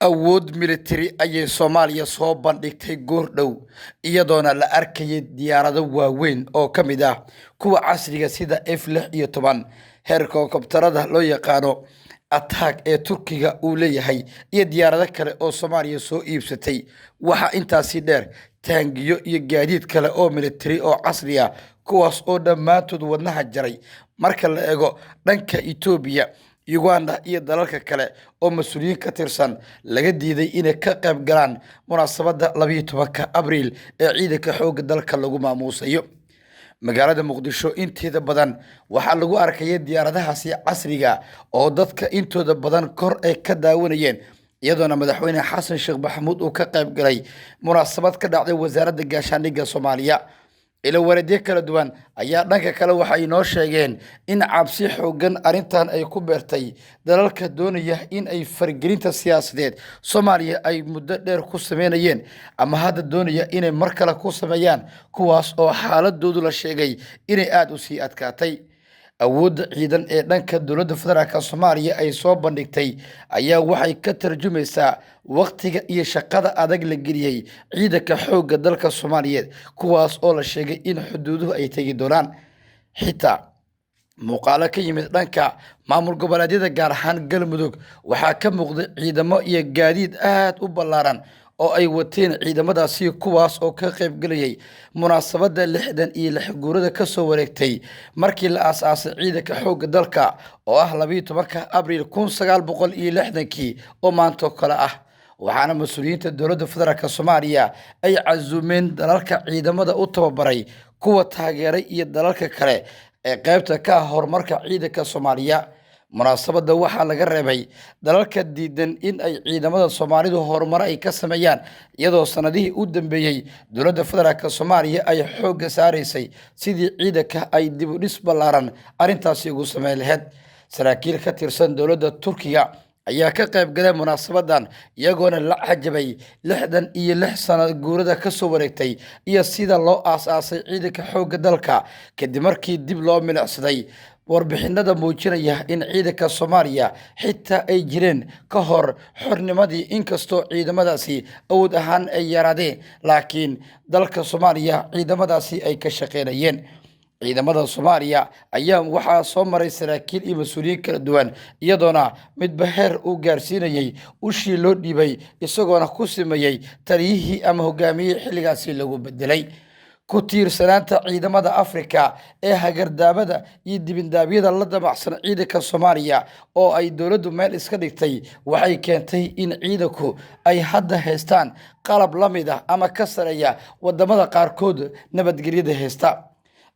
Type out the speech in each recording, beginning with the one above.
awood military ayay Soomaaliya soo bandhigtay goor dhow iyadoona la arkayay diyaarado waaweyn oo ka mid ah kuwa casriga sida F-16 helikobtarada loo yaqaano attack ee Turkiga uu leeyahay iyo diyaarado kale oo Soomaaliya soo iibsatay waxa intaasi dheer taangiyo iyo gaadiid kale oo military oo casri ah kuwaas oo dhammaantood wadnaha jaray marka la eego dhanka Ethiopia Uganda iyo dalalka kale oo mas'uuliyiin ka tirsan laga diiday inay ka qayb galaan munaasabadda 12 Abriil ee ciidanka xoogga dalka lagu maamuusayo magaalada Muqdisho inteeda badan waxa lagu arkay diyaaradahaasi casriga oo dadka intooda badan kor ay ka daawanayeen iyadoona madaxweyne Xasan Sheekh Maxamuud uu ka qayb galay munaasabad ka dhacday wasaaradda gaashaandhigga Soomaaliya ila wareedyo kala duwan ayaa dhanka kale waxa ay noo sheegeen in cabsi xoogan arintan ay ku beertay dalalka doonaya in ay fargelinta siyaasadeed Soomaaliya ay muddo dheer ku sameeyeen ama hadda doonaya inay mar kale ku sameeyaan kuwaas oo xaaladoodu la sheegay inay aad u sii adkaatay awoodda ciidan ee dhanka dowladda federaalka Soomaaliya ay soo bandhigtay ayaa waxay ka tarjumaysaa waqtiga iyo shaqada adag la geliyay ciidanka xoogga dalka Soomaaliyeed kuwaas oo la sheegay in xuduuduhu ay tagi doonaan xitaa muuqaalo ka yimid dhanka maamul goboleedyada gaar ahaan Galmudug waxaa ka muuqday ciidamo iyo gaadiid aad u ballaaran oo ay wateen ciidamadaasi kuwaas oo ka qayb galayay munaasabadda 66 guurada ka soo wareegtay markii la aasaasay ciidanka xoogga dalka oo ah 12 Abriil 1960 oo maanta kale ah waxaana mas'uuliyiinta dowladda federaalka Soomaaliya ay casuumeen dalalka ciidamada u tababaray kuwa taageeray iyo dalalka kale ee qaybta ka horumarka ciidanka Soomaaliya munaasabadda waxaa laga reebay dalalka diidan in ay ciidamada Soomaalidu horumar ay ka sameeyaan iyadoo sanadihii u dambeeyay dowladda federaalka Soomaaliya ay xoog saareysay sidii ciidanka ay dib u dhis ballaaran arintaasi ugu sameeyay lahayd saraakiil ka tirsan dowladda Turkiga ayaa ka qayb galay munaasabadan iyagoona la xajabay 66 sano guurada ka soo wareegtay iyo sida loo aasaasay ciidanka xoogga dalka kadib markii dib loo milicsaday warbixinada muujinaya in ciidanka Soomaaliya xitaa ay jireen ka hor xornimadii inkastoo ciidamadaasi awood ahaan ay yaraadeen laakiin dalka Soomaaliya ciidamadaasi ay ka shaqeynayeen ciidamada Soomaaliya ayaa waxaa soo maray saraakiil iyo mas'uuliyiin kala duwan iyadoona midba heer uu gaarsiinayay ushii loo dhibay isagoona ku simeeyay taliyihii ama hogaamiyihii xilligaasi lagu bedelay ku tiirsanaanta ciidamada Afrika ee hagardaamada iyo dibindaabyada la damacsan ciidanka Soomaaliya oo ay dowladdu meel iska dhigtay waxay keentay in ciidanku ay hadda haystaan qalab la mid ah ama ka sareeya wadamada qaarkood nabadgelyada haysta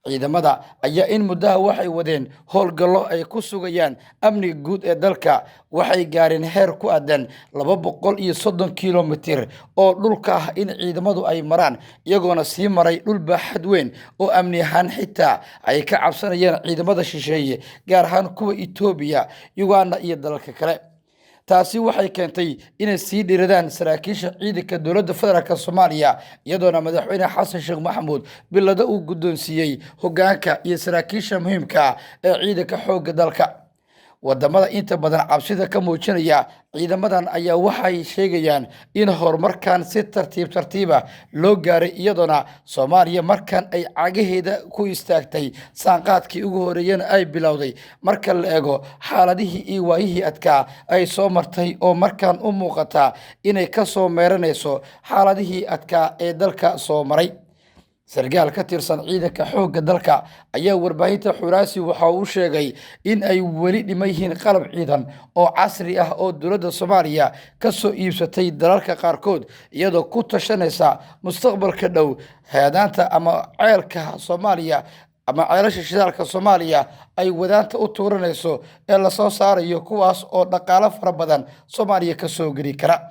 ciidamada ayaa in muddaha waxay wadeen howlgallo ay ku sugayaan amniga guud ee dalka waxay gaareen heer ku aadan 230 kilomitir oo dhulka ah in ciidamadu ay maraan iyagoona sii maray dhul baaxad weyn oo amni ahaan xitaa ay ka cabsanayeen ciidamada shisheeye gaar ahaan kuwa Ethiopia Uganda iyo dalalka kale taasi waxay keentay inay sii dhiradaan saraakiisha ciidanka dowladda federaalka Soomaaliya iyadoona madaxweyne Xasan Sheekh Maxamuud bilada uu gudoonsiiyay hoggaanka iyo saraakiisha muhiimka ee ciidanka xoogga dalka wadamada inta badan cabsida ka muujinaya ciidamadan ayaa waxay sheegayaan in horumarkan si tartiib loo gaaray iyadoona Soomaaliya markan ay cagaheeda ku istaagtay saanqaadkii ugu horeeyeen ay bilowday marka la eego xaaladihii iyo waayihii adkaa ay soo martay oo markan u muuqata inay ka soo meeranayso xaaladihii adkaa ee dalka soo maray sargaal ka tirsan ciidanka xoogga dalka ayaa warbaahinta Xuraasi waxa uu sheegay in ay weli dhimayeen qalab ciidan oo casri ah oo dowladda Soomaaliya ka soo iibsatay dalalka qaarkood iyadoo ku tashanaysa mustaqbalka dhow hay'adaanta ama ceelka Soomaaliya ama ceelasha shidaalka Soomaaliya ay wadaanta u tuuranayso ee la soo saarayo kuwaas oo dhaqaale fara badan Soomaaliya ka soo geli kara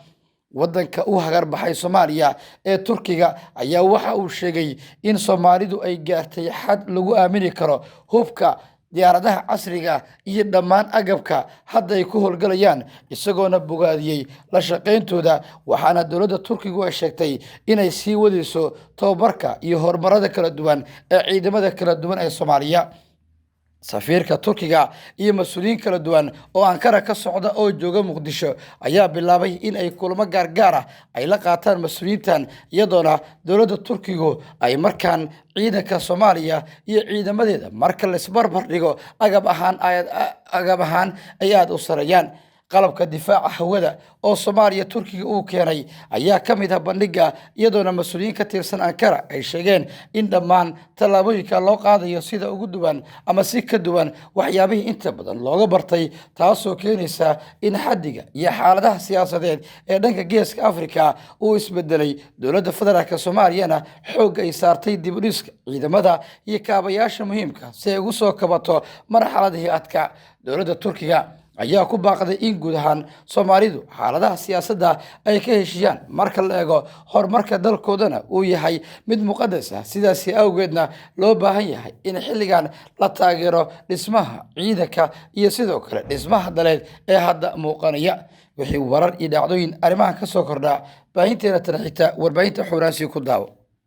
wadanka u hagar baxay Soomaaliya ee Turkiga ayaa waxa uu sheegay in Soomaalidu ay gaartay xad lagu aamini karo hubka diyaaradaha casriga iyo dhammaan agabka hadda ay ku howlgalayaan isagoona bogaadiyay la shaqeyntooda waxaana dowladda Turkiga ay sheegtay inay sii wadayso tababarka iyo horumarada kala duwan ee ciidamada kala duwan ee Soomaaliya safiirka Turkiga iyo mas'uuliyiin kala duwan oo Ankara ka socda oo jooga Muqdisho ayaa bilaabay in ay kulamo gaar ah ay la qaataan mas'uuliyiintan iyadoona dowladda Turkigu ay markaan ciidanka Soomaaliya iyo ciidamadeeda marka la isbarbar dhigo agab ahaan ay aad u sareeyaan qalabka difaaca hawada oo Soomaaliya Turkiga uu keenay ayaa ka mid ah bandhiga iyadoona mas'uuliyiin ka tirsan Ankara ay sheegeen in dhammaan tallaabooyinka loo qaadayo sida ugu duwan ama si ka duwan waxyaabihii inta badan looga bartay taasoo keenaysa in xaddiga iyo xaaladaha siyaasadeed ee dhanka Geeska Afrika uu isbedelay dowladda federaalka Soomaaliyana xoog ay saartay dib u dhiska ciidamada iyo kaabayaasha muhiimka si ay ugu soo kabato marxaladihii adka dowladda Turkiga ayaa ku baaqday in guud ahaan Soomaalidu xaaladaha siyaasadda ay ka heshiyaan marka la eego horumarka dalkoodana uu yahay mid muqadas ah sidaas awgeedna loo baahan yahay in xilligan la taageero dhismaha ciidanka iyo sidoo kale dhismaha daleed ee hadda muuqanaya wixii warar iyo dhacdooyin arrimahan ka soo kordha baahinteena tan xitaa warbaahinta Xuraansi ku daawo.